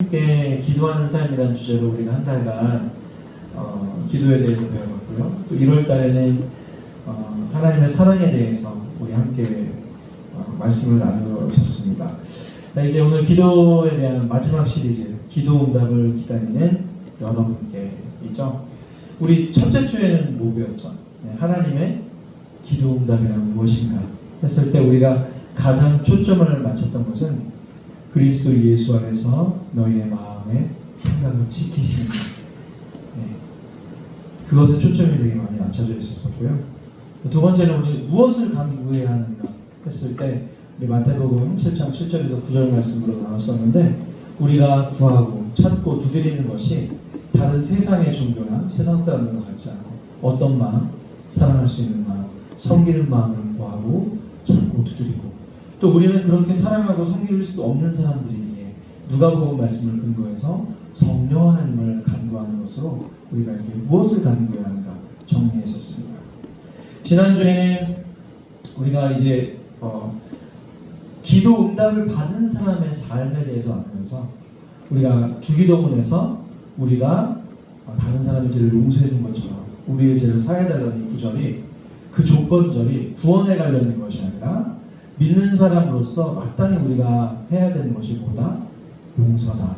함께 기도하는 삶이라는 주제로 우리가 한 달간 기도에 대해서 배워봤고요. 또 1월 달에는 하나님의 사랑에 대해서 우리 함께 말씀을 나누셨습니다. 자, 이제 오늘 기도에 대한 마지막 시리즈, 기도 응답을 기다리는 여러분께이죠. 우리 첫째 주에는 뭐 배웠죠? 하나님의 기도 응답이란 무엇인가 했을 때 우리가 가장 초점을 맞췄던 것은 그리스도 예수 안에서 너희의 마음의 생각을 지키시는 것. 그것에 초점이 되게 많이 맞춰져 있었고요. 두 번째는 우리 무엇을 간구해야 하는가 했을 때 우리 마태복음 7장 7절에서 9절 말씀으로 나눴었는데, 우리가 구하고 찾고 두드리는 것이 다른 세상의 종교나 세상 사람들과 같지 않고 어떤 마음, 사랑할 수 있는 마음, 섬기는 마음을 구하고 찾고 두드리고, 또 우리는 그렇게 사랑하고 섬길 수 없는 사람들이기에 누가복음 말씀을 근거해서 성령 하나님을 간구하는 것으로 우리가 이렇게 무엇을 간구해야 하는가 정리했었습니다. 지난주에는 우리가 이제 기도 응답을 받은 사람의 삶에 대해서 알면서 우리가 주기도문에서 우리가 다른 사람의 죄를 용서해 준 것처럼 우리의 죄를 사해달라는 구절이, 그 조건절이 구원에 관련된 것이 아니라 믿는 사람으로서 마땅히 우리가 해야 되는 것이 뭐다? 용서다.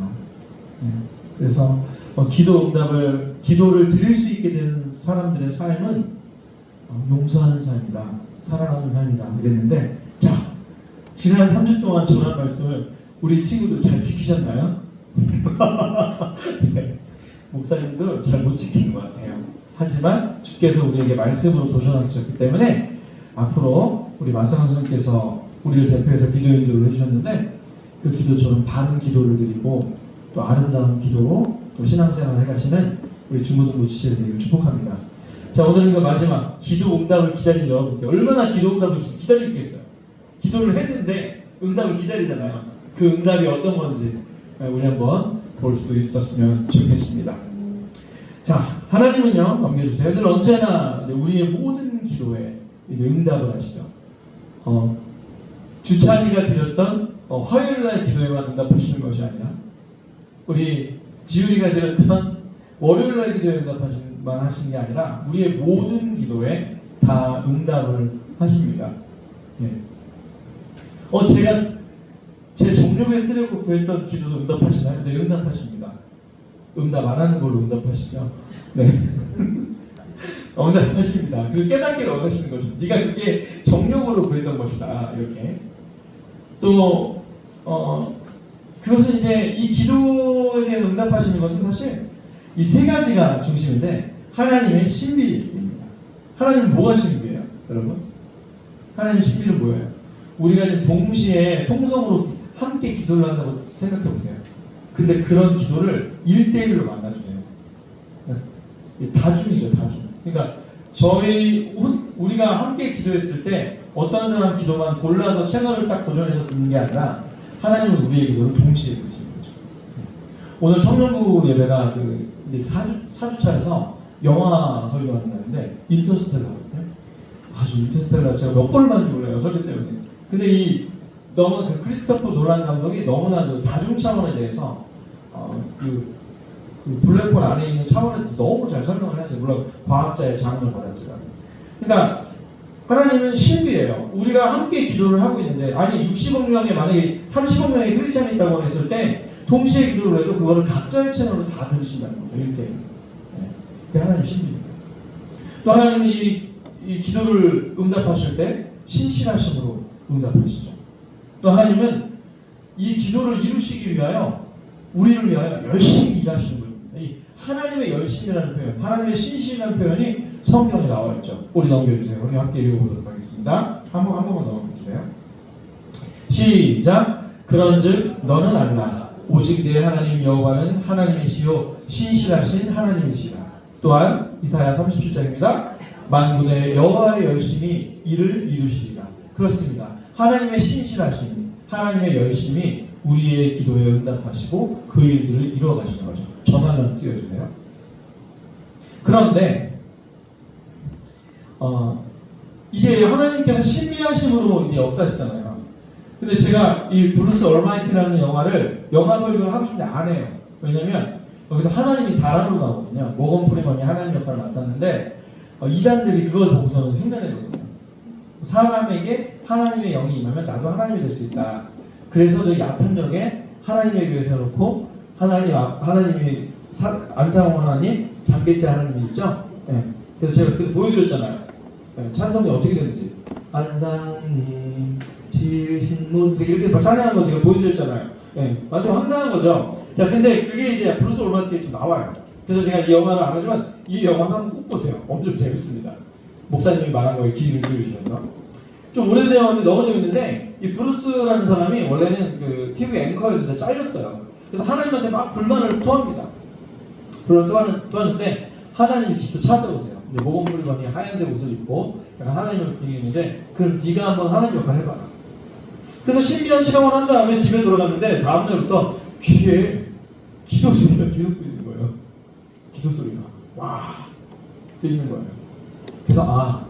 그래서 기도를 드릴 수 있게 된 사람들의 삶은 용서하는 삶이다, 사랑하는 삶이다 그랬는데, 자, 지난 3주 동안 전한 말씀을 우리 친구들 잘 지키셨나요? 네. 목사님도 잘 못 지키는 것 같아요. 하지만 주께서 우리에게 말씀으로 도전하셨기 때문에 앞으로 우리 마상원 선생님께서 우리를 대표해서 기도 인도를 해주셨는데, 그 기도처럼 바른 기도를 드리고 또 아름다운 기도로 또 신앙생활을 해가시는 우리 중고등부 지체들을 축복합니다. 자, 오늘은 그 마지막 기도 응답을 기다리는 여러분께 얼마나 기도 응답을 기다리고 있겠어요. 기도를 했는데 응답을 기다리잖아요. 그 응답이 어떤 건지 우리 한번 볼 수 있었으면 좋겠습니다. 자, 하나님은요, 넘겨주세요. 늘 언제나 우리의 모든 기도에 응답을 하시죠. 주찬이가 드렸던 화요일날 기도에만 응답하시는 것이 아니라 우리 지율이가 드렸던 월요일날 기도에 응답만 하시는 게 아니라 우리의 모든 기도에 다 응답을 하십니다. 제가 제 정력에 쓰려고 구했던 기도도 응답하시나요? 네, 응답하십니다. 응답 안 하는 걸로 응답하시죠? 네. 응답하십니다. 그 깨닫기를 원하시는 거죠. 네가 그게 정력으로 구했던 것이다. 이렇게. 또 그것은 이제 이 기도에 대해서 응답하시는 것은 사실 이 세 가지가 중심인데, 하나님의 신비입니다. 하나님은 뭐가 신비예요, 여러분? 하나님의 신비는 뭐예요? 우리가 지금 동시에 통성으로 함께 기도를 한다고 생각해 보세요. 근데 그런 기도를 1대1로 만나주세요. 다중이죠, 다중. 그러니까 우리가 함께 기도했을 때 어떤 사람 기도만 골라서 채널을 딱 고정해서 듣는 게 아니라 하나님은 우리의 기도를 동시에 들으시는 거죠. 오늘 청년부 예배가 이제 4주차에서 영화 설교하는 날인데 인터스텔라거든요. 아주 인터스텔라 제가 몇 번을 봤는지 몰라요, 설교 때문에. 근데 너무 그 크리스토퍼 놀란 감독이 너무나 그 다중 차원에 대해서 그 블랙홀 안에 있는 차원에 대해서 너무 잘 설명을 했어요. 물론 과학자의 장을 받았지만. 그러니까 하나님은 신비예요. 우리가 함께 기도를 하고 있는데, 아니 60억 명에 만약에 30억 명의 크리스찬이 있다고 했을 때 동시에 기도를 해도 그거를 각자의 채널로 다 들으신다는 거죠. 1대1. 그게 하나님 신비입니다. 또 하나님은 이 기도를 응답하실 때 신실하심으로 응답하시죠. 또 하나님은 이 기도를 이루시기 위하여 우리를 위하여 열심히 일하시는 거예요. 이 하나님의 열심이라는 표현, 하나님의 신실이라는 표현이 성경에 나와 있죠. 우리 넘겨주세요. 우리 함께 읽어보도록 하겠습니다. 한 번만 더 넘겨주세요. 시작. 그런즉 너는 알라. 오직 내 하나님 여호와는 하나님이시요 신실하신 하나님이시라. 또한 이사야 37장입니다. 만군의 여호와의 열심이 이를 이루시리라. 그렇습니다. 하나님의 신실하심, 하나님의 열심이 우리의 기도에 응답하시고 그 일들을 이루어 가시는 거죠. 전화면 띄워주세요. 그런데 이제 하나님께서 신비하심으로 이제 역사하시잖아요. 근데 제가 이 브루스 얼마이티라는 영화를 영화 설교를 하고 싶은데 안 해요. 왜냐면 여기서 하나님이 사람으로 나오거든요. 모건 프리먼이 하나님 역할을 맡았는데 이단들이 그걸 보고서는 흉내내거든요. 사람에게 하나님의 영이 임하면 나도 하나님이 될 수 있다. 그래서 그 얕은 역에 하나님의 교회 세워놓고 하나님이 안상홍 하나님, 장계째 하나님이 있죠. 네. 그래서 제가 그래서 보여드렸잖아요. 네. 찬성이 어떻게 되는지. 안상님 지으신 모든 세계 이렇게 막 찬양한 거 제가 보여드렸잖아요. 네. 완전 황당한 거죠. 자, 근데 그게 이제 브루스 올마티에 좀 나와요. 그래서 제가 이 영화를 안 하지만 이 영화 한번 꼭 보세요. 엄청 재밌습니다. 목사님이 말한 거에 귀를 기울이시면서 좀 오래된 영화인데 너무 재밌는데 이 브루스라는 사람이 원래는 그 TV 앵커였는데 잘렸어요. 그래서 하나님한테 막 불만을 토합니다. 불만을 토하는데 하나님이 직접 찾아오세요. 이제 모건 프리먼이 하얀색 옷을 입고 약간 하나님을 부리는데 그럼 네가 한번 하나님 역할 해봐라. 그래서 신비한 체험을 한 다음에 집에 돌아갔는데 다음날부터 귀에 기도 소리가 계속 들리는 거예요. 기도 소리가 와 들리는 거예요. 그래서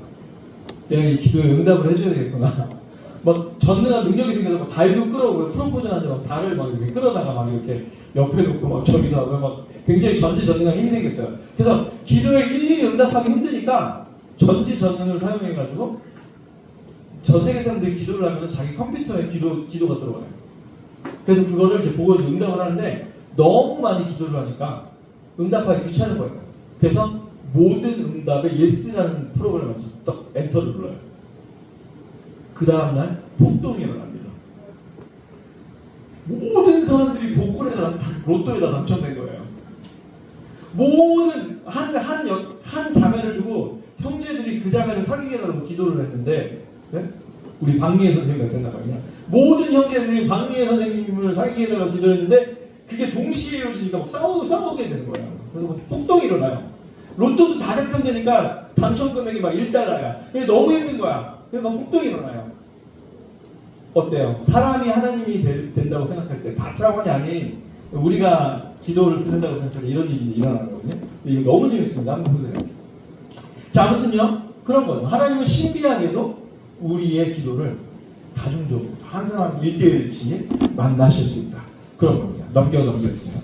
내가 이 기도에 응답을 해줘야 되겠구나. 막 전능한 능력이 생겨서 막 달도 끌어오고 프로포즈 하는데 막 달을 막 이렇게 끌어다가 막 이렇게 옆에 놓고 막 저기도 하고 막 굉장히 전지전능한 힘이 생겼어요. 그래서 기도에 일일이 응답하기 힘드니까 전지전능을 사용해가지고 전 세계 사람들이 기도를 하면 자기 컴퓨터에 기도가 들어가요. 그래서 그거를 이제 보고 응답을 하는데 너무 많이 기도를 하니까 응답하기 귀찮은 거예요. 그래서 모든 응답에 예스라는 프로그램을 딱 엔터를 눌러요. 그 다음날 폭동이 일어납니다. 모든 사람들이 복권에다 로또에다 당첨된 거예요. 모든 한 자매를 두고 형제들이 그 자매를 사귀게 해달라고 기도를 했는데 네? 우리 박미애 선생님 같은 나라냐 모든 형제들이 박미애 선생님을 사귀게 해달라고 기도했는데 그게 동시에 이루어지니까 막 싸우게 되는 거예요. 그래서 막 폭동이 일어나요. 로또도 다 당첨되니까 당첨 금액이 막 1달러야. 너무 힘든 거야. 그래서 막 폭동이 일어나요. 어때요? 사람이 하나님이 된다고 생각할 때 다차원이 아닌 우리가 기도를 듣는다고 생각할 때 이런 일이 일어나는 거거든요. 이거 너무 재밌습니다. 한번 보세요. 자, 아무튼요. 그런 거죠. 하나님은 신비하게도 우리의 기도를 다중적으로 한 사람 1대1씩 만나실 수 있다. 그런 겁니다. 넘겨주세요.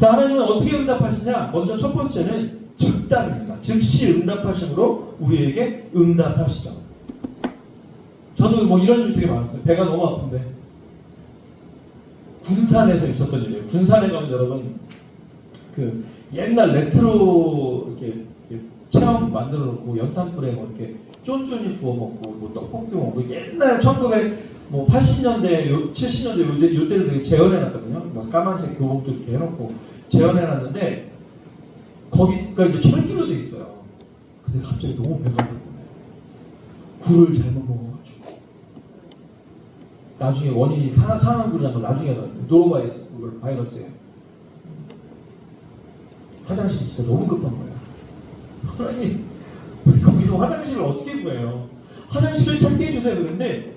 자, 하나님은 어떻게 응답하시냐? 먼저 첫 번째는 즉답입니다. 즉시 응답하심으로 우리에게 응답하시죠. 저도 뭐 이런 일 되게 많았어요. 배가 너무 아픈데 군산에서 있었던 일이에요. 군산에 가면 여러분 그 옛날 레트로 이렇게 체험 만들어 놓고 연탄불에 뭐 이렇게 쫀쫀이 구워 먹고 뭐 떡볶이 먹고 옛날 1980년대 70년대 요때를 되게 재현해 놨거든요. 뭐 까만색 교복도 이렇게 해놓고 재현해 놨는데 거기가 이제 철기로 돼 있어요. 근데 갑자기 너무 배가 고프네. 굴을 잘못 먹어가지고 나중에 원인이 상한 굴이란 걸 나중에 알았는데 노로바이러스예요. 화장실 진짜 너무 급한 거야. 하나님 거기서 화장실을 어떻게 구해요? 화장실을 찾게 해주세요. 그런데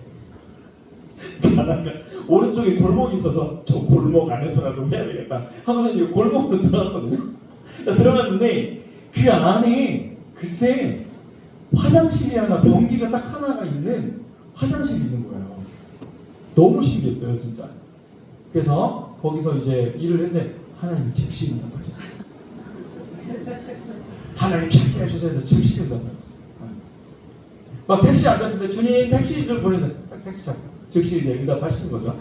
가다가 오른쪽에 골목이 있어서 저 골목 안에서라도 해야 되겠다 하면서 이제 골목으로 들어갔거든요. 들어갔는데 그 안에 글쎄 화장실이 하나 변기가 딱 하나가 있는 화장실이 있는 거예요. 너무 신기했어요 진짜. 그래서 거기서 이제 일을 했는데 하나님 즉시 응답하셨어요. 하나님 찾게 해주세요. 즉시 응답하셨어요. 막 택시 안 잡는데 주님 택시를 보내세요. 택시 잡고 즉시 이제 응답하시는 거죠.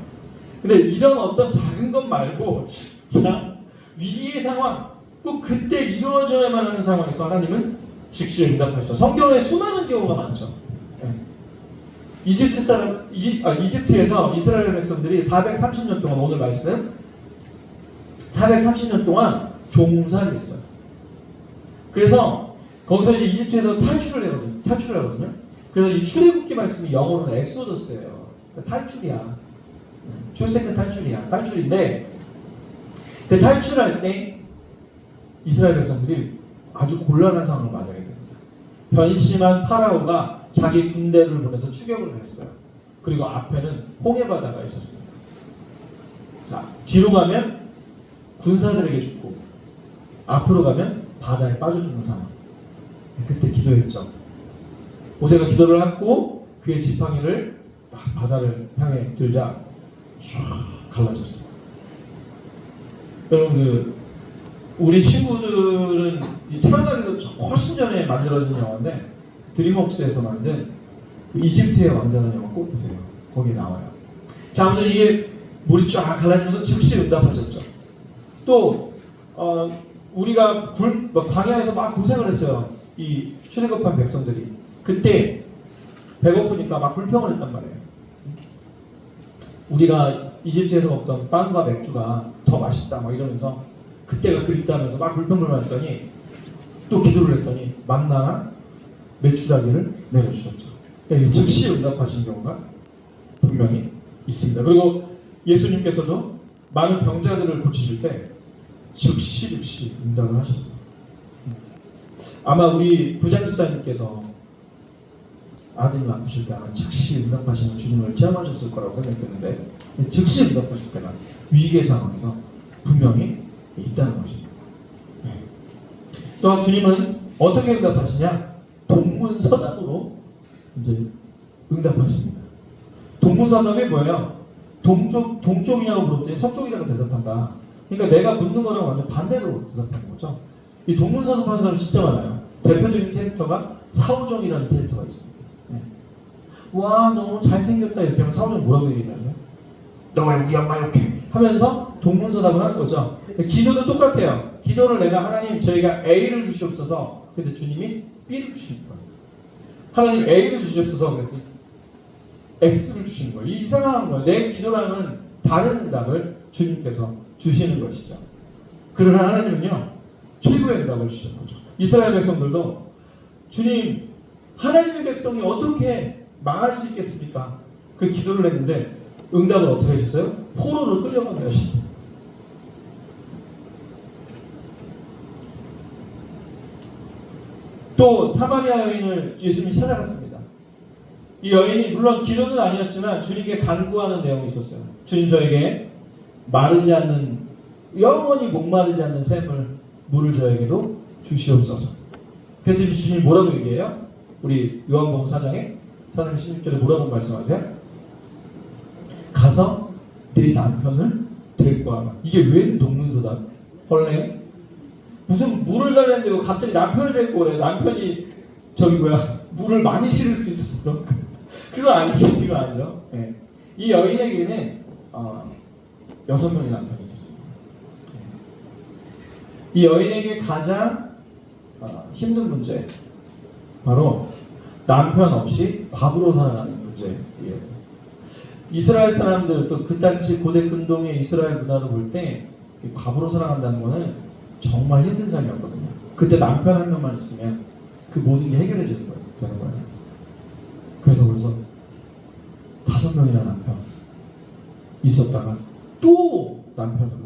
근데 이런 어떤 작은 것 말고 진짜 위기의 상황 꼭 그때 이루어져야만 하는 상황에서 하나님은 즉시 응답하시죠. 성경에 수많은 경우가 많죠. 이집트에서 이스라엘 백성들이 430년 동안 오늘 말씀 430년 동안 종살이 했어요. 그래서 거기서 이제 이집트에서 탈출을 하거든요. 그래서 이 출애굽기 말씀이 영어로는 엑소더스예요. 그러니까 탈출이야. 출생은 탈출인데 탈출할 때 이스라엘 백성들이 아주 곤란한 상황을 맞아야 됩니다. 변심한 파라오가 자기 군대를 보내서 추격을 했어요. 그리고 앞에는 홍해 바다가 있었습니다. 자, 뒤로 가면 군사들에게 죽고 앞으로 가면 바다에 빠져 죽는 상황. 그때 기도했죠. 모세가 기도를 하고 그의 지팡이를 막 바다를 향해 들자 쫙 갈라졌어요. 여러분 우리 친구들은 태어나기도 훨씬 전에 만들어진 영화인데 드림웍스에서 만든 이집트의 왕자라는 영화 꼭 보세요. 거기 나와요. 자, 아무튼 이게 물이 쫙 갈라지면서 즉시 응답하셨죠. 또 우리가 광야에서 막 고생을 했어요. 이 출애굽한 백성들이. 그때 배고프니까 막 불평을 했단 말이에요. 우리가 이집트에서 먹던 빵과 맥주가 더 맛있다 막 이러면서 그때가 그립다면서 막 불평을 했더니 또 기도를 했더니 만나나 메추라기를 내려주셨죠. 그러니까 즉시 응답하신 경우가 분명히 있습니다. 그리고 예수님께서도 많은 병자들을 고치실 때 즉시 응답을 하셨어요. 아마 우리 부장 집사님께서 아드님 아프실 때 아마 즉시 응답하시는 주님을 체험하셨을 거라고 생각되는데 즉시 응답하실 때가 위기의 상황에서 분명히 있다는 것입니다. 또한 주님은 어떻게 응답하시냐? 동문서답으로 이제 응답하십니다. 동문서답이 뭐예요? 동쪽이냐고 물었더니 서쪽이라고 대답한다. 그러니까 내가 묻는 거랑 완전 반대로 대답하는 거죠. 이 동문서답하는 사람 진짜 많아요. 대표적인 캐릭터가 사오정이라는 캐릭터가 있습니다. 와 너무 잘생겼다 이렇게 하면 사오정이 뭐라고 얘기하냐면 너 왜 우리 엄마 욕해? 하면서 동문서답을 하는 거죠. 기도도 똑같아요. 기도를 내가 하나님 저희가 A를 주시옵소서. 근데 주님이 B를 주시는 거예요. 하나님 A를 주시옵소서. 그랬더니 X를 주시는 거예요. 이상한 거예요. 내 기도랑은 다른 응답을 주님께서 주시는 것이죠. 그러나 하나님은요 최고의 응답을 주시는 거죠. 이스라엘 백성들도 주님 하나님의 백성이 어떻게 망할 수 있겠습니까? 그 기도를 했는데 응답을 어떻게 해주셨어요? 포로를 끌려가게 하셨어요. 또 사마리아 여인을 예수님이 찾아갔습니다. 이 여인이 물론 기도는 아니었지만 주님께 간구하는 내용이 있었어요. 주님 저에게 마르지 않는 영원히 목마르지 않는 샘을 물을 저에게도 주시옵소서. 그래서 주님이 뭐라고 얘기해요? 우리 요한복음 4장에 4장 16절에 뭐라고 말씀하세요? 가서 내 남편을 데리고 와라. 이게 웬 동문서답? 원래 무슨 물을 달랬는데 갑자기 남편을 데리고 오래. 남편이 물을 많이 실을 수 있었어. 그거 아니죠. 그거 아니죠. 네. 이 여인에게는 6명의 남편이 있었습니다. 이 여인에게 가장 힘든 문제 바로 남편 없이 과부로 살아가는 문제예요. 이스라엘 사람들 또 그 당시 고대 근동의 이스라엘 문화를 볼 때 과부로 살아간다는 거는 정말 힘든 삶이었거든요. 그때 남편 한 명만 있으면 그 모든 게 해결해지는 거예요. 그래서 5명이나 남편 있었다가 또 남편으로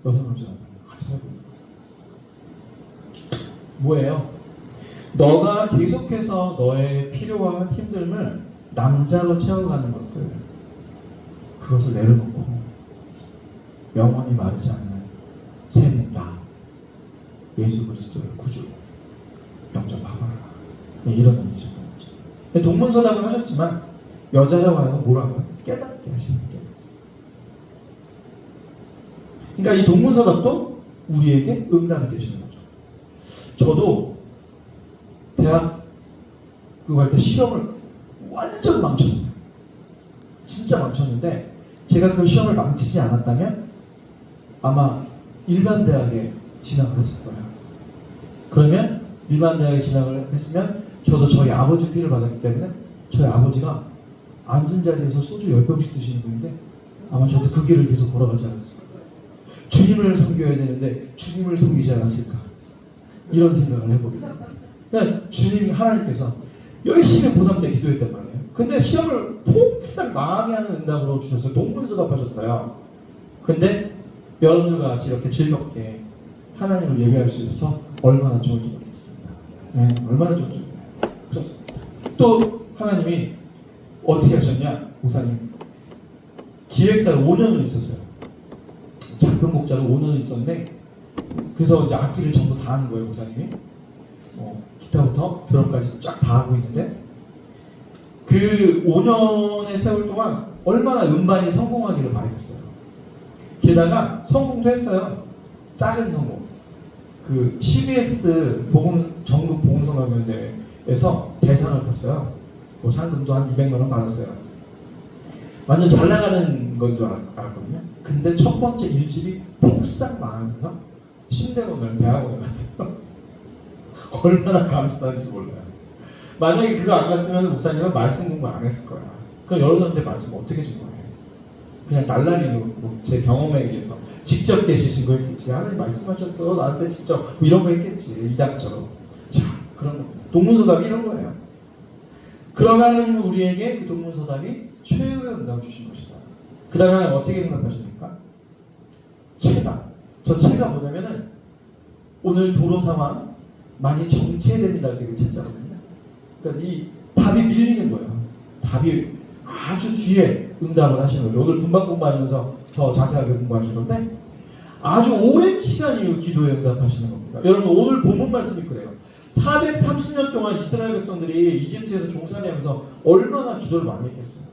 6명째 남편 같이 살고 있는 거예요. 뭐예요? 너가 계속해서 너의 필요와 힘듦을 남자로 채워가는 것들 그것을 내려놓고 영원히 마르지 않는 샘인 나 예수 그리스도의 구주 영접하거라. 이런 의미셨던 거죠. 동문서답을 하셨지만 여자라고 하는 건 뭐라고요? 깨닫게 하시는 게. 그러니까 이 동문서답도 우리에게 응답이 되시는 거죠. 저도 대학 갈 때 시험을 완전 망쳤어요. 진짜 망쳤는데 제가 그 시험을 망치지 않았다면 아마 일반 대학에 진학을 했을 거예요. 그러면 일반 대학에 진학을 했으면 저도 저희 아버지 피를 받았기 때문에 저희 아버지가 앉은 자리에서 소주 10병씩 드시는 분인데 아마 저도 그 길을 계속 걸어가지 않았을까. 주님을 섬겨야 되는데 주님을 섬기지 않았을까. 이런 생각을 해보게 됩니다. 그러니까 주님이 하나님께서 열심히 고3 때 기도했단 말이에요. 근데 시험을 폭삭 망하게 하는 응답으로 주셔서 동문서답하셨어요. 근데 여러분들과 같이 이렇게 즐겁게 하나님을 예배할 수 있어서 얼마나 좋은지 모르겠습니다. 네, 얼마나 좋은지 그렇습니다. 또 하나님이 어떻게 하셨냐? 목사님 기획사를 5년을 있었어요. 작품 목자로 5년을 있었는데 그래서 이제 악기를 전부 다 하는 거예요. 목사님이 기타부터 드럼까지 쫙 다 하고 있는데 그 5년의 세월 동안 얼마나 음반이 성공하기를 바랬겠어요. 게다가 성공도 했어요. 작은 성공. 그 CBS 전국 보금성가요대회에서 대상을 탔어요. 뭐 상금도 한 200만 원 받았어요. 완전 잘 나가는 건 줄 알았거든요. 근데 첫 번째 1집이 폭삭 망하면서 신대원을 대학원에 갔어요. 얼마나 감사한지 몰라요. 만약에 그거 안 갔으면 목사님은 말씀 공부 안 했을 거야. 그럼 여러분한테 말씀 어떻게 준 거예요? 그냥 날라리로 제 경험에 의해서 직접 계시신 거였겠지. 하나님 말씀하셨어 나한테 직접 뭐 이런 거 했겠지. 이당처럼. 자, 그런 거. 동문서답이 이런 거예요. 그러면 우리에게 그 동문서답이 최후의 응답을 주신 것이다. 그 다음에 하나님 어떻게 응답하십니까? 체다. 저 체가 뭐냐면은 오늘 도로 상황 많이 정체됩니다. 되게 체자거든요. 그러니까 이 답이 밀리는 거예요. 답이 아주 뒤에 응답을 하시는 거죠. 오늘 분반 공부하면서 더 자세하게 공부하실 건데 아주 오랜 시간 이후 기도에 응답하시는 겁니다. 여러분 오늘 본문 말씀이 그래요. 430년 동안 이스라엘 백성들이 이집트에서 종살이하면서 얼마나 기도를 많이 했겠어요.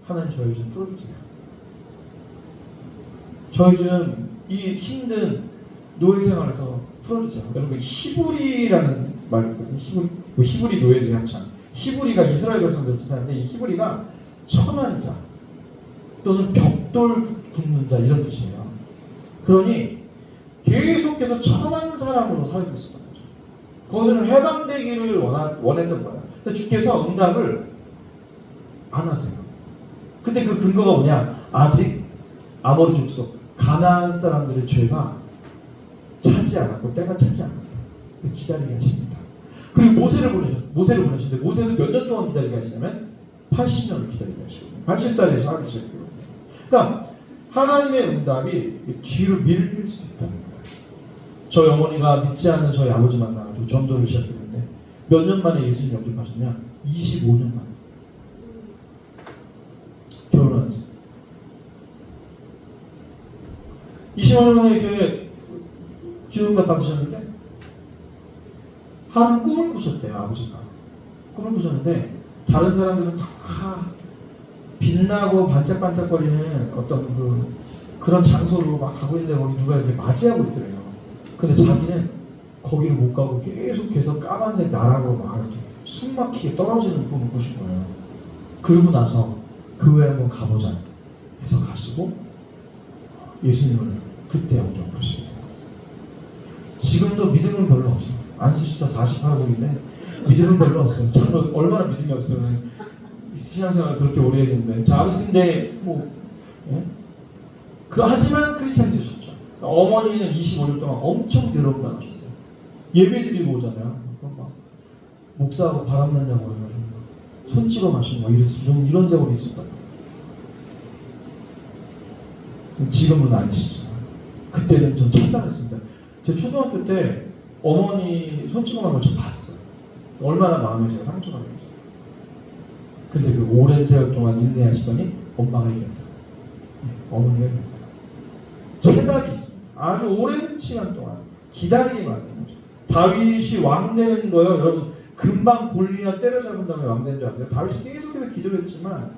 하나님 저희 좀 풀어주세요. 저희 좀 이 힘든 노예 생활에서 풀어주세요. 여러분 히브리라는 말이 있거든요. 히브리 노예들이 합창. 히브리가 이스라엘 백성들을 뜻하는데 이 히브리가 천한 자 또는 벽돌 굽는 자 이런 뜻이에요. 그러니 계속해서 천한 사람으로 살고 있었던 거죠. 거기서는 해방되기를 원했던 거예요. 근데 주께서 응답을 안 하세요. 근데 그 근거가 뭐냐? 아직 아모리 족속 가나안 사람들의 죄가 차지 않았고 때가 차지 않았다. 기다리게 하십니다. 그리고 모세를 보내시는데 모세도 몇 년 동안 기다리게 하시냐면 80년을 기다리게 하시거든요. 80살에서 하기 시작해요. 그러니까 하나님의 응답이 뒤로 밀릴 수 있다는 거예요. 저희 어머니가 믿지 않는 저희 아버지 만나가지고 전도를 시작했는데 몇 년 만에 예수님 영접하셨냐? 25년 만에. 결혼한 지. 25년 만에 교회 기도응답 받으셨는데 하루 꿈을 꾸셨대요. 아버지가 꿈을 꾸셨는데 다른 사람들은 다 빛나고 반짝반짝거리는 어떤 그런 장소로 막 가고 있는데 거기 누가 이렇게 맞이하고 있더래요. 근데 자기는 거기를 못 가고 계속해서 까만색 나락으로 막 이렇게 숨막히게 떨어지는 꿈을 꾸신 거예요. 그러고 나서 교회 한번 가보자 해서 가시고 예수님을 그때 영접하시게 돼요. 지금도 믿음은 별로 없어요. 안수시자 48곡인데 믿음은 별로 없어요. 정말 얼마나 믿음이 없어요. 신앙생활을 그렇게 오래 했는데 자 근데 하지만 크리스찬이 되셨죠. 어머니는 25년 동안 엄청 괴로움 당하셨어요. 예배 드리고 오잖아요. 막 목사하고 바람났냐고 해가지고 손 찍어 마시고 막 이런 세월이 있었다고. 지금은 아니시죠. 그때는 전 참담했습니다. 제 초등학교 때 어머니 손 찍어 마는 걸 저 봤어요. 얼마나 마음에 제가 상처가 됐어요. 근데 그 오랜 세월 동안 인내하시더니 엄마가 이겼다. 어머니가 이겼다. 체답이 있습니다. 아주 오랜 시간 동안 기다리게 만든 거죠. 다윗이 왕 되는 거요. 여러분 금방 골리앗 때려잡은 다음에 왕 되는 줄 아세요? 다윗이 계속해서 기도했지만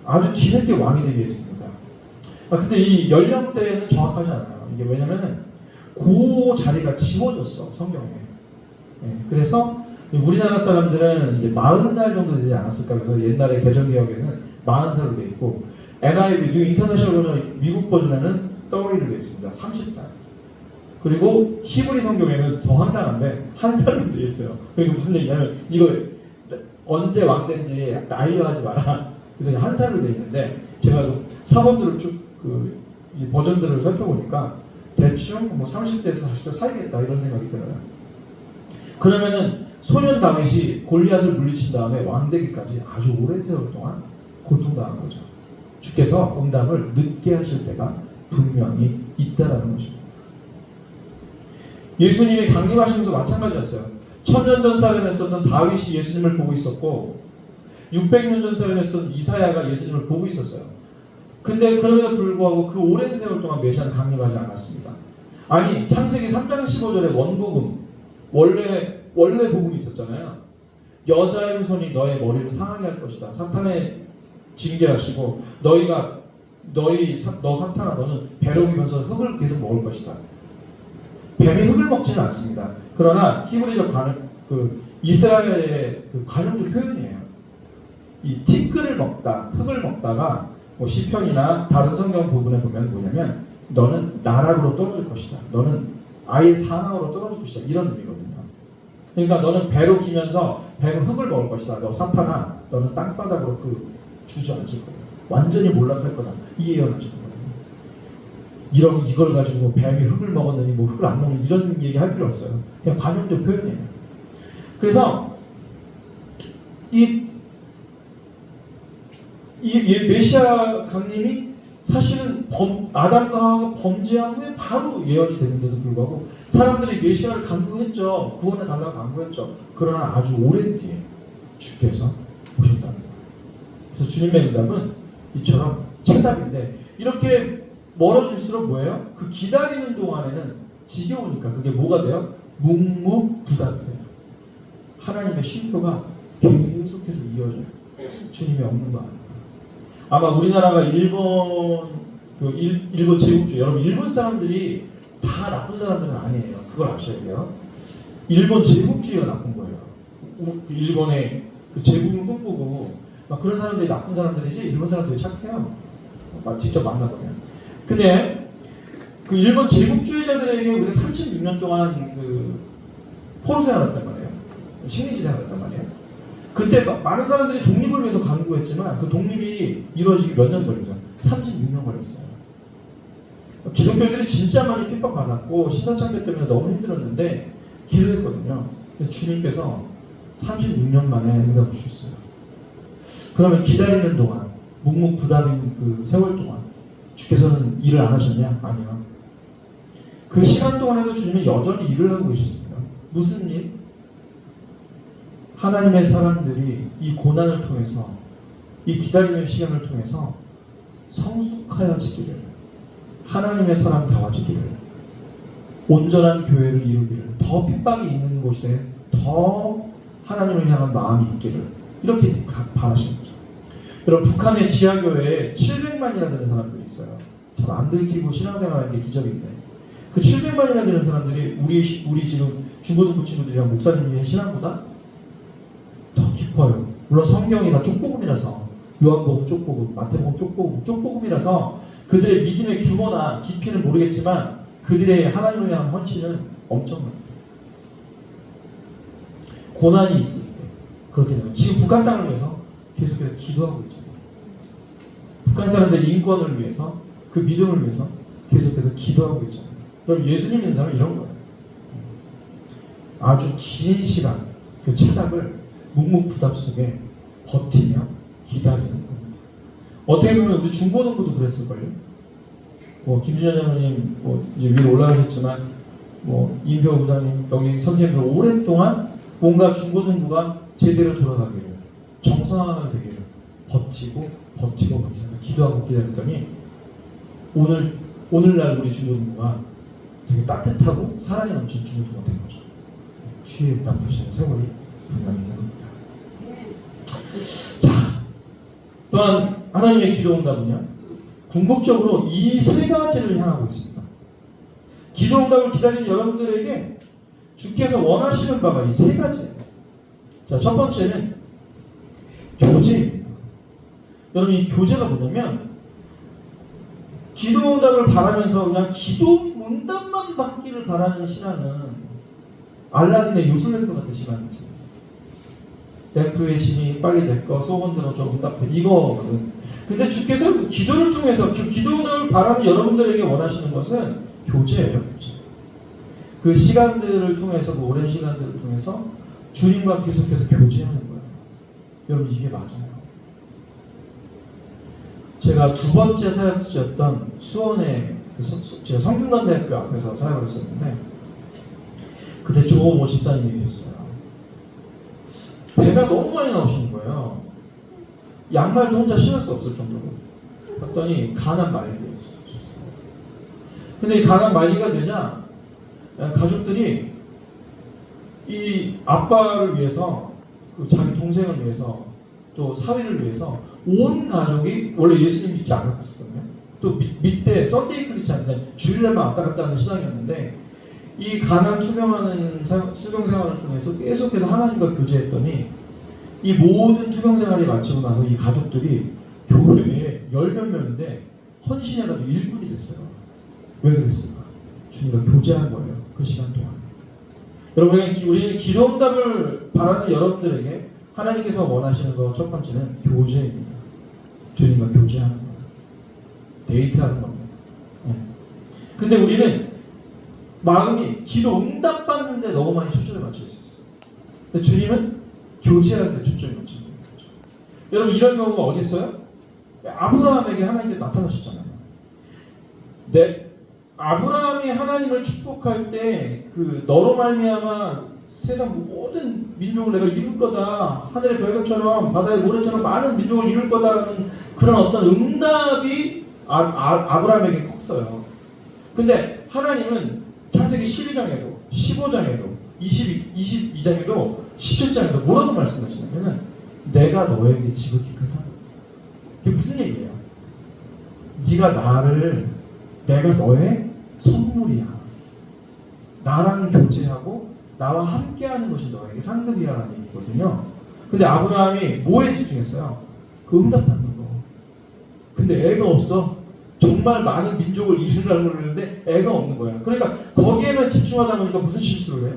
아주 뒤늦게 왕이 되게 했습니다. 근데 이 연령대는 정확하지 않아요. 이게 왜냐면은 그 자리가 지워졌어 성경에. 그래서 우리나라 사람들은 이제 40살 정도 되지 않았을까. 그래서 옛날에 개정개혁에는 40살로 돼 있고 NIV 뉴 인터내셔널 버전 미국 버전에는 떠올리로 돼 있습니다. 30살. 그리고 히브리 성경에는 더 황당한데 1살로 돼 있어요. 그러니까 무슨 얘기냐면 이거 언제 왕된지 나이로 하지 마라. 그래서 1살로 돼 있는데 제가 사본들을 쭉 이 버전들을 살펴보니까 대충 뭐 30대에서 40대 사이겠다 이런 생각이 들어요. 그러면은 소년 다윗이 골리앗을 물리친 다음에 왕되기까지 아주 오랜 세월 동안 고통당한 거죠. 주께서 응답을 늦게 하실 때가 분명히 있다라는 것입니다. 예수님이 강림하신 것도 마찬가지였어요. 1000년 전 사람에 있었던 다윗이 예수님을 보고 있었고 600년 전 사람에 있었던 이사야가 예수님을 보고 있었어요. 근데 그럼에도 불구하고 그 오랜 세월 동안 메시아는 강림하지 않았습니다. 아니 창세기 3장 15절에 원복음 원래 복음이 있었잖아요. 여자의 후손이 너의 머리를 상하게 할 것이다. 사탄의 징계하시고 너 사탄아 너는 배로 기면서 흙을 계속 먹을 것이다. 뱀이 흙을 먹지는 않습니다. 그러나 히브리적 이스라엘의 관용적 표현이에요. 이 티끌을 먹다, 흙을 먹다가 뭐 시편이나 다른 성경 부분에 보면 뭐냐면 너는 나락으로 떨어질 것이다. 너는 아예 사망으로 떨어질 것이다. 이런 의미거든요. 그러니까 너는 배로 기면서 뱀은 흙을 먹을 것이다. 너 사탄아, 너는 땅바닥으로 주저앉을 거다. 완전히 몰락할 거다. 이 예언을 하신 거거든요. 이걸 가지고 뱀이 흙을 먹었느니 뭐 흙을 안 먹는 이런 얘기 할 필요 없어요. 그냥 관용적 표현이에요. 그래서 이 메시아 강림이 사실은 아담과 하와가 범죄한 후에 바로 예언이 되는데도 불구하고 사람들이 메시아를 간구했죠. 구원을 달라고 간구했죠. 그러나 아주 오랜 뒤에 주께서 오셨다는 거예요. 그래서 주님의 응답은 이처럼 체답인데 이렇게 멀어질수록 뭐예요? 그 기다리는 동안에는 지겨우니까 그게 뭐가 돼요? 묵묵부답이 돼요. 하나님의 쉼표가 계속해서 이어져요. 주님이 없는 거 아니에요. 아마 우리나라가 일본 제국주, 여러분 일본 사람들이 다 나쁜 사람들은 아니에요. 그걸 아셔야 돼요. 일본 제국주의가 나쁜 거예요. 일본의 제국을 꿈꾸고 막 그런 사람들이 나쁜 사람들이지 일본 사람들이 착해요. 직접 만나보면. 근데 그 일본 제국주의자들에게 우리가 36년 동안 포로 생활했단 말이에요. 식민지 생활했단 말이에요. 그때 많은 사람들이 독립을 위해서 간구했지만 그 독립이 이루어지기 몇 년 걸렸어요? 36년 걸렸어요. 기독교인들이 진짜 많이 핍박받았고 시선창조 때문에 너무 힘들었는데 기도했거든요. 주님께서 36년 만에 응답을 주셨어요. 그러면 기다리는 동안 묵묵부답인 그 세월 동안 주께서는 일을 안 하셨냐? 아니요. 그 시간 동안에도 주님은 여전히 일을 하고 계셨습니다. 무슨 일? 하나님의 사람들이 이 고난을 통해서 이 기다림의 시간을 통해서 성숙하여지기를 하나님의 사람다워지기를 온전한 교회를 이루기를 더 핍박이 있는 곳에 더 하나님을 향한 마음이 있기를 이렇게 바라시는 거죠. 여러분 북한의 지하교회에 700만이나 되는 사람들이 있어요. 참 안 들키고 신앙생활하는 게 기적인데 그 700만이나 되는 사람들이 우리 지금 중고등부 친구들이랑 목사님의 신앙보다 더 깊어요. 물론 성경이 다 쪽복음이라서 요한복음 쪽복음, 마태복음 쪽복음이라서 그들의 믿음의 규모나 깊이는 모르겠지만 그들의 하나님을 향한 헌신은 엄청납니다. 고난이 있을 때 그렇게 되면 지금 북한 땅을 위해서 계속해서 기도하고 있잖아요. 북한 사람들의 인권을 위해서 그 믿음을 위해서 계속해서 기도하고 있잖아요. 그럼 예수님 인상은 이런 거예요. 아주 긴 시간 그 체답을 묵묵부답 속에 버티며 기다리는 겁니다. 어떻게 보면 우리 중고등부도 그랬을걸요. 김준현 장로님 이제 위로 올라가셨지만 임표 부장님 여기 선생님들 오랫동안 뭔가 중고등부가 제대로 돌아가기를 정상화가 되기를 버티고 기도하고 기다렸더니 오늘날 우리 중고등부가 되게 따뜻하고 사랑이 넘치는 중고등부가 된 거죠. 뒤에 남으시는 세월이 분명히 있는 겁니다. 자, 또한 하나님의 기도 응답은요 궁극적으로 이 세 가지를 향하고 있습니다. 기도 응답을 기다리는 여러분들에게 주께서 원하시는 바가 이 세 가지예요. 자, 첫 번째는 교제입니다. 여러분 이 교제가 뭐냐면 기도 응답을 바라면서 그냥 기도 응답만 받기를 바라는 신앙은 알라딘의 요술램프 같은 신앙이지. 램프의 신이 빨리 내꺼 소원 들어줘 응답해 이거거든. 근데 주께서 기도를 통해서 기도를 바라는 여러분들에게 원하시는 것은 교제예요. 교제. 그 시간들을 통해서 그 오랜 시간들을 통해서 주님과 계속해서 교제하는 거예요. 여러분 이게 맞아요. 제가 두 번째 사역지였던 수원의 제가 성균관대학교 앞에서 사역을 했었는데 그때 조모 집사님이 계셨어요. 배가 너무 많이 나오시는 거예요. 양말도 혼자 신을 수 없을 정도로. 봤더니 간암 말기였어요. 근데 이 간암 말기가 되자 가족들이 이 아빠를 위해서 그 자기 동생을 위해서 또 사회를 위해서 온 가족이 원래 예수님 믿지 않았거든요. 또 밑에 썬데이 크리스찬인데 주일날만 왔다 갔다 하는 신앙이었는데 이 가난 투병하는 수병 생활을 통해서 계속해서 하나님과 교제했더니 이 모든 투병 생활이 마치고 나서 이 가족들이 교회에 10몇 명인데 헌신해가지고 일꾼이 됐어요. 왜 그랬을까? 주님과 교제한 거예요. 그 시간 동안. 여러분, 우리는 기도응답을 바라는 여러분들에게 하나님께서 원하시는 것 첫 번째는 교제입니다. 주님과 교제하는 거예요. 데이트하는 겁니다. 네. 근데 우리는 마음이 기도 응답받는데 너무 많이 초점을 맞춰 있었어요. 근데 주님은 교제하는 데 초점을 맞춰 있는 거죠. 여러분, 이런 경우가 어디 있어요? 아브라함에게 하나님께서 나타나셨잖아요. 아브라함이 하나님을 축복할 때 그 너로 말미암아 세상 모든 민족을 내가 이룰 거다. 하늘의 별들처럼 바다의 모래처럼 많은 민족을 이룰 거다라는 그런 어떤 응답이 아브라함에게 컸어요. 근데 하나님은 창세기 12장에도 15장에도 22장에도 17장에도 뭐라고 말씀하시냐면 내가 너에게 지극히 큰 상. 그게 무슨 얘기예요? 내가 너의 선물이야. 나랑 교제하고 나와 함께하는 것이 너에게 상급이라는 얘기거든요. 근데 아브라함이 뭐에 집중했어요? 그 응답받는 거. 근데 애가 없어. 정말 많은 민족을 이루려고 그러는데 애가 없는 거야. 그러니까 거기에만 집중하다 보니까 무슨 실수를 해?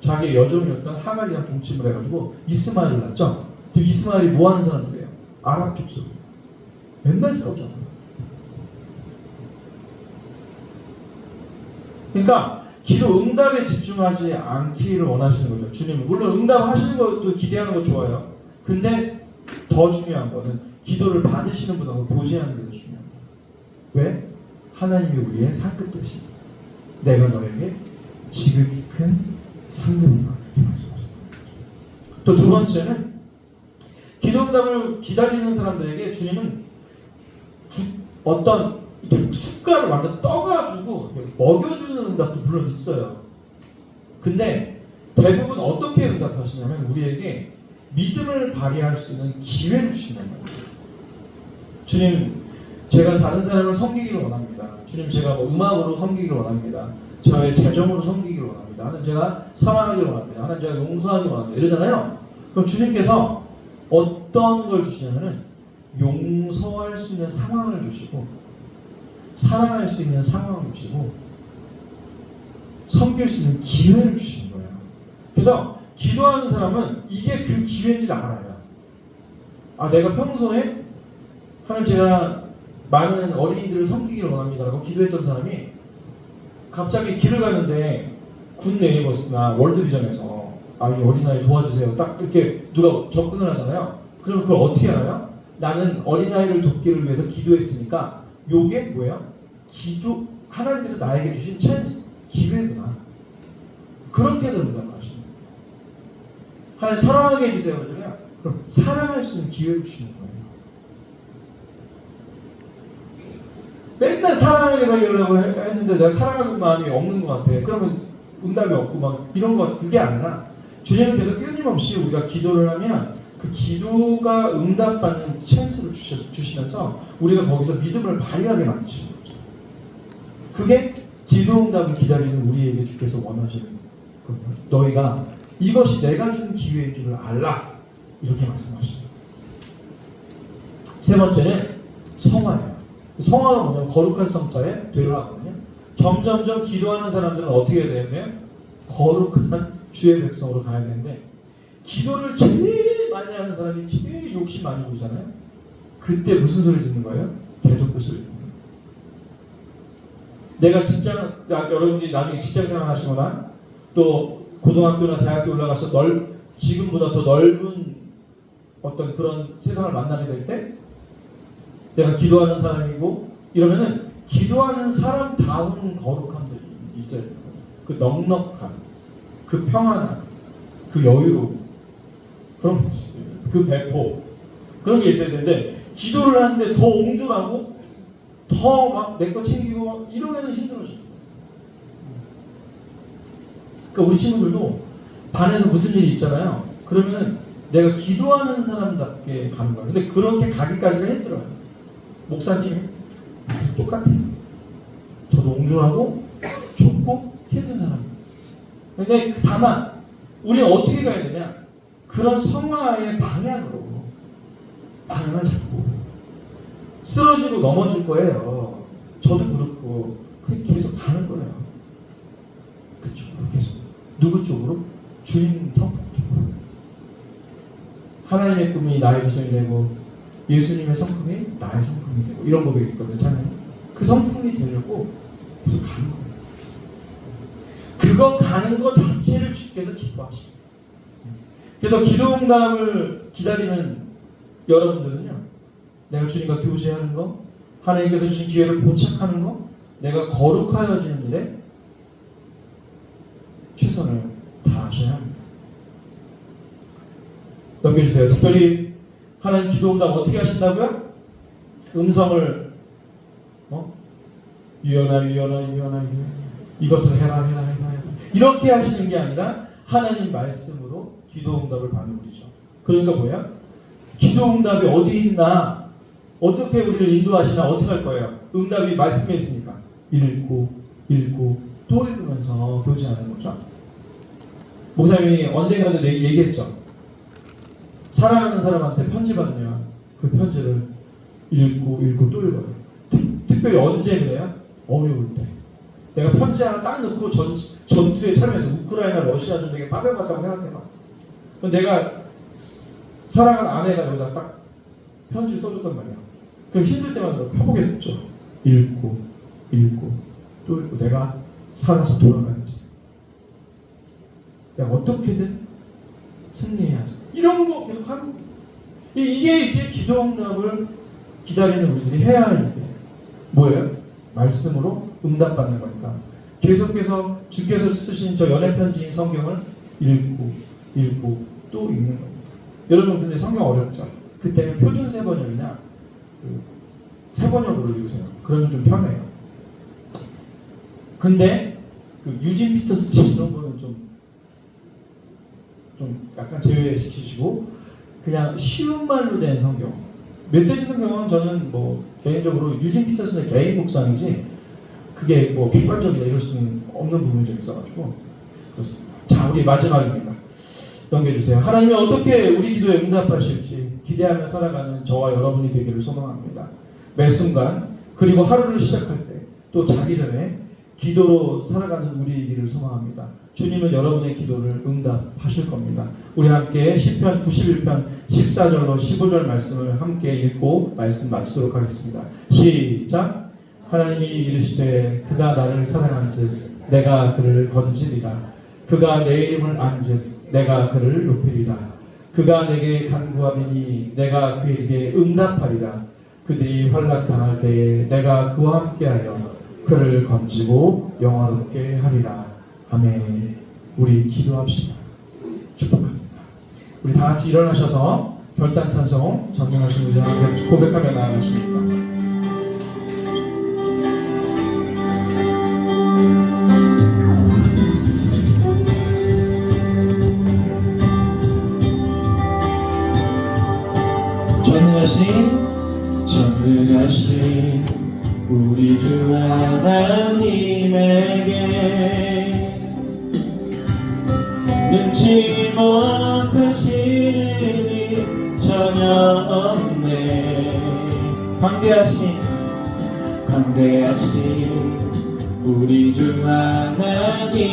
자기의 여종이었던 하갈이랑 동침을 해가지고 이스마엘을 낳죠. 지금 이스마엘이 뭐 하는 사람들이에요? 아랍 족속. 맨날 싸우잖아. 그러니까 기도 응답에 집중하지 않기를 원하시는 거죠. 주님은 물론 응답하시는 것도 기대하는 거 좋아요. 근데 더 중요한 거는 기도를 받으시는 분하고 교제하는 게 더 중요합니다. 왜? 하나님이 우리의 상급 되시니 내가 너에게 지극히 큰 상급이다. 이렇게 말씀하십니다. 또 두 번째는 기도 응답을 기다리는 사람들에게 주님은 어떤 이렇게 숟가락을 완전 떠가지고 먹여주는 응답도 물론 있어요. 근데 대부분 어떻게 응답하시냐면 우리에게 믿음을 발휘할 수 있는 기회를 주신단 말이에요. 주님, 제가 다른 사람을 섬기기를 원합니다. 주님, 제가 뭐 음악으로 섬기기를 원합니다. 저의 재정으로 섬기기를 원합니다. 하나님, 제가 사랑하기를 원합니다. 하나님, 제가 용서하기를 원합니다. 이러잖아요. 그럼 주님께서 어떤 걸 주시냐면은 용서할 수 있는 상황을 주시고 사랑할 수 있는 상황을 주시고 섬길 수 있는 기회를 주시는 거예요. 그래서 기도하는 사람은 이게 그 기회인지를 알아요. 내가 평소에 하나님 제가 많은 어린이들을 섬기기를 원합니다라고 기도했던 사람이 갑자기 길을 가는데 군 네이버스나 월드비전에서 이 어린아이 도와주세요. 딱 이렇게 누가 접근을 하잖아요. 그럼 그걸 어떻게 알아요? 나는 어린아이를 돕기를 위해서 기도했으니까 요게 뭐예요? 하나님께서 나에게 주신 찬스, 기회구나. 그렇게 해서 응답을 하시는 거예요. 하나님 사랑하게 해주세요. 그러잖아요. 그럼 사랑할 수 있는 기회를 주시는 거예요. 맨날 사랑하게 되려고 했는데 내가 사랑하는 마음이 없는 것 같아. 그러면 응답이 없고 막 이런 것 같아. 그게 아니라 주님은 계속 끊임없이 우리가 기도를 하면 그 기도가 응답받는 찬스를 주시면서 우리가 거기서 믿음을 발휘하게 만드시는 거죠. 그게 기도 응답을 기다리는 우리에게 주께서 원하시는 거예요. 너희가 이것이 내가 준 기회인 줄을 알라. 이렇게 말씀하시죠. 세 번째는 성화예요. 성화가 뭐냐면 거룩한 성자에 되려하거든요. 점점점 기도하는 사람들은 어떻게 해야 되냐면 거룩한 주의 백성으로 가야 되는데 기도를 제일 많이 하는 사람이 제일 욕심 많이 부리잖아요. 그때 무슨 소리 듣는 거예요? 대독교 소리 듣는 거예요. 내가 여러분들이 나중에 직장생활 하시거나 또 고등학교나 대학교 올라가서 지금보다 더 넓은 어떤 그런 세상을 만나게 될 때 내가 기도하는 사람이고 이러면은 기도하는 사람다운 거룩함들이 있어야 돼요. 그 넉넉함, 그 평안함, 그 여유로움 그런 것이 있어요. 그 배포 그런 게 있어야 되는데 기도를 하는데 더 옹졸하고 더 막 내 거 챙기고 이러면 힘들어져요. 그러니까 우리 친구들도 반에서 무슨 일이 있잖아요. 그러면 내가 기도하는 사람답게 가는 거야. 근데 그렇게 가기까지는 힘들어요. 목사님 똑같아요. 저도 옹졸하고 좁고 힘든 사람이에요. 근데 다만 우리는 어떻게 가야 되냐? 그런 성화의 방향을 잡고 쓰러지고 넘어질 거예요. 저도 그렇고 계속 가는 거예요. 그쪽으로 계속. 누구 쪽으로? 주님 성품 쪽으로. 하나님의 꿈이 나의 비전이 되고 예수님의 성품이 나의 성품이 되고 이런 고백이 있거든요. 그 성품이 되려고 계속 가는 거예요. 그거 가는 것 자체를 주께서 기뻐하시고, 그래서 기도 응답을 기다리는 여러분들은요, 내가 주님과 교제하는 거, 하나님께서 주신 기회를 포착하는 거, 내가 거룩하여지는 일에 최선을 다하셔야 합니다. 넘겨주세요. 특별히 하나님 기도 응답 어떻게 하신다고요? 음성을 유연하 이것을 해라 이렇게 하시는 게 아니라 하나님 말씀으로 기도 응답을 받는 분이죠. 그러니까 뭐야? 기도 응답이 어디 있나? 어떻게 우리를 인도하시나? 어떻게 할 거예요? 응답이 말씀에 있으니까 읽고 또 읽으면서 교제하는 거죠. 목사님이 언젠가도 얘기했죠. 사랑하는 사람한테 편지 받으면 그 편지를 읽고 또 읽어요. 특별히 언제 그래요? 어려울 때. 내가 편지 하나 딱 넣고 전투에 참여해서 우크라이나 러시아 전쟁에 빠져갔다고 생각해봐. 그럼 내가 사랑하는 아내가 여기다 딱 편지를 써줬단 말이야. 그럼 힘들 때마다 펴보겠죠. 읽고 또 읽고 내가 살아서 돌아가야지. 내가 어떻게든 승리해야지. 이런 거 계속 하는 거예요. 이게 이제 기도 응답을 기다리는 우리들이 해야 할 일이에요. 뭐예요? 말씀으로 응답받는 거니까. 계속해서 주께서 쓰신 저 연애편지인 성경을 읽고 또 읽는 겁니다. 여러분 근데 성경 어렵죠? 그때는 표준 세번역이나 세번역으로 읽으세요. 그러면 좀 편해요. 근데 그 유진 피터스 이런 거는 좀 약간 제외시키시고 그냥 쉬운 말로 된 성경. 메시지 성경은 저는 뭐 개인적으로 유진 피터슨의 개인 묵상이지 그게 뭐 객관적이다 이럴 수는 없는 부분이 좀 있어가지고 그렇습니다. 자, 우리 마지막입니다. 넘겨주세요. 하나님이 어떻게 우리 기도에 응답하실지 기대하며 살아가는 저와 여러분이 되기를 소망합니다. 매 순간 그리고 하루를 시작할 때 또 자기 전에 기도로 살아가는 우리이기를 소망합니다. 주님은 여러분의 기도를 응답하실 겁니다. 우리 함께 시편 91편 14절로 15절 말씀을 함께 읽고 말씀 마치도록 하겠습니다. 시작. 하나님이 이르시되 그가 나를 사랑한즉 내가 그를 건지리라. 그가 내 이름을 안즉 내가 그를 높이리라. 그가 내게 간구하리니 내가 그에게 응답하리라. 그들이 환락당할 때에 내가 그와 함께하여 그를 건지고 영화롭게 하리라. 아멘. 우리 기도합시다. 축복합니다. 우리 다 같이 일어나셔서 결단 찬송 전능하신 우리 하나님 고백하며 나아가십니다. 전능하신 우리 주 하나님에게 능치 못하실 일이 전혀 없네. 광대하신 우리 주 하나님에게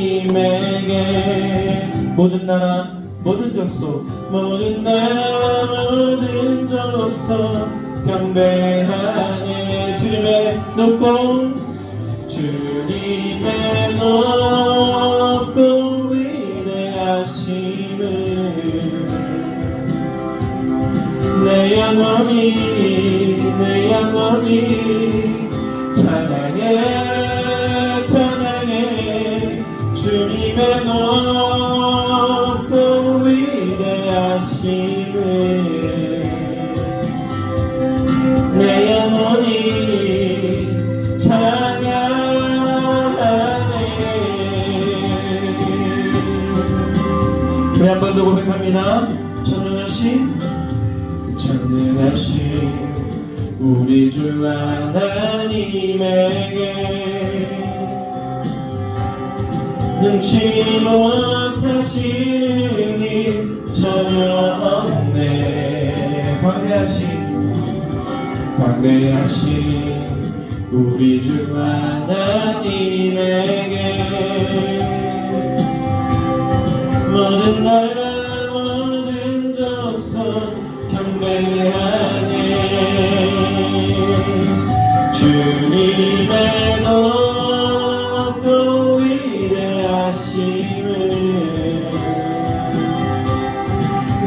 모든 나라 모든 족속 모든 나라 모든 족속 경배하네. 주님의 높고 위대하심을 내 영혼이 찬양해 주님의 높고 위대하심을 내 영혼이 찬양하네. 우리 한 번 더 고백합니다. 전능하신 우리 주 하나님에게 능치 못하시는 일 전혀 없네. 광대하신 우리 주 하나님에게 모든 나라 모든 족속 경배하네. 주님의 높고 위대하심을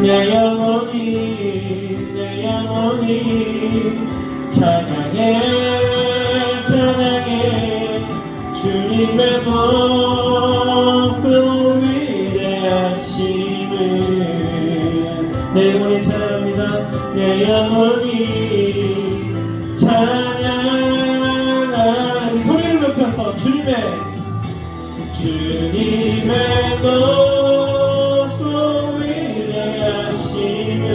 내 영혼이 찬양해 주님의 높고 위대하심을 내 영혼이 찬양합니다. 내 영혼이 찬양하니 소리를 높여서 주님의 높고 위대하심을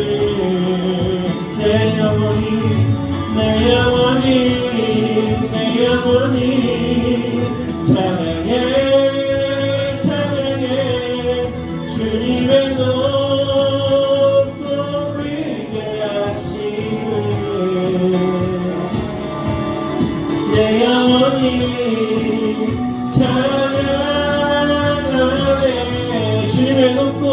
내 영혼이 찬양해 주님의 높고 위대하심을 내 영혼이 찬양하네. 주님의 높고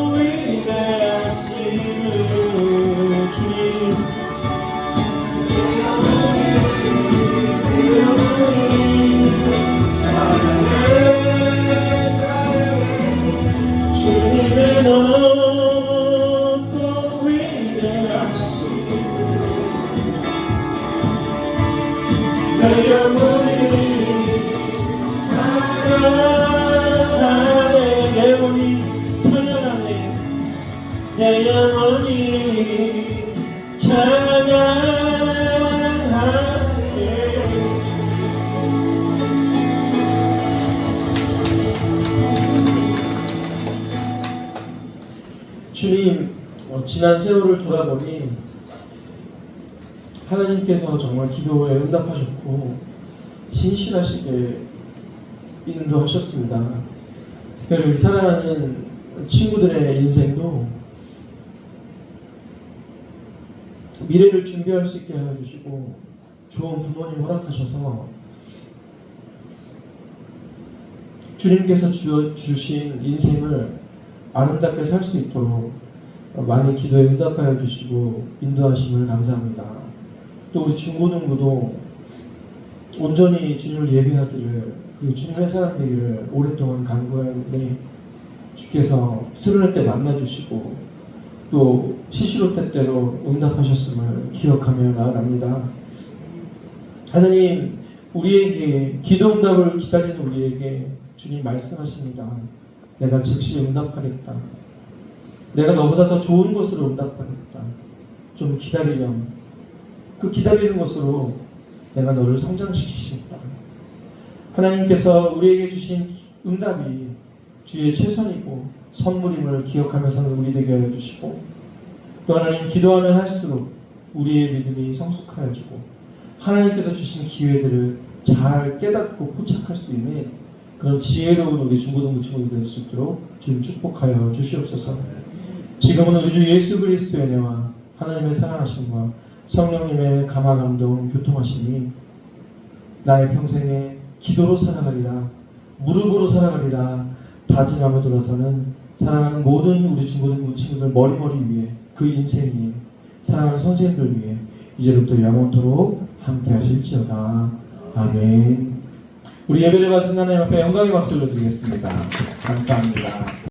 위대하심을 주님의 높고 위대하심을 내 영혼이 찬양하네. 내 영혼이 찬양하네. 주님, 지난 세월을 돌아보니 하나님께서 정말 기도에 응답하셨고 신실하시게 인도하셨습니다. 특별히 우리 사랑하는 친구들의 인생도 미래를 준비할 수 있게 하여 주시고 좋은 부모님 허락하셔서 주님께서 주신 인생을 아름답게 살 수 있도록 많이 기도에 응답하여 주시고 인도하심을 감사합니다. 또 우리 중고등부도 온전히 주님을 예배하기를 그 주님의 사람 되기를 오랫동안 간구하는데 주께서 스르를 때 만나주시고 또 시시로 때때로 응답하셨음을 기억하며 나아갑니다. 하나님, 우리에게 기도 응답을 기다리는 우리에게 주님 말씀하십니다. 내가 즉시 응답하겠다. 내가 너보다 더 좋은 것으로 응답하겠다. 좀 기다리렴. 그 기다리는 것으로 내가 너를 성장시키겠다. 하나님께서 우리에게 주신 응답이 주의 최선이고 선물임을 기억하면서 우리 되게 하여 주시고 또 하나님 기도하면 할수록 우리의 믿음이 성숙하여지고 하나님께서 주신 기회들을 잘 깨닫고 포착할 수 있는 그런 지혜로운 우리 중고등부 친구들 될 수 있도록 주님 축복하여 주시옵소서. 지금은 우리 주 예수 그리스도의 은혜와 하나님의 사랑하심과 성령님의 감화 감동 교통하심이 나의 평생에 기도로 살아가리라, 무릎으로 살아가리라 다짐하며 돌아서는 사랑하는 모든 우리 중고등부 친구들 머리머리 위에 그 인생 위에 사랑하는 선생님들 위해 이제부터 영원토록 함께 하실지어다. 아멘. 우리 예배를 받으신 하나님 앞에 영광의 박수를 드리겠습니다. 감사합니다.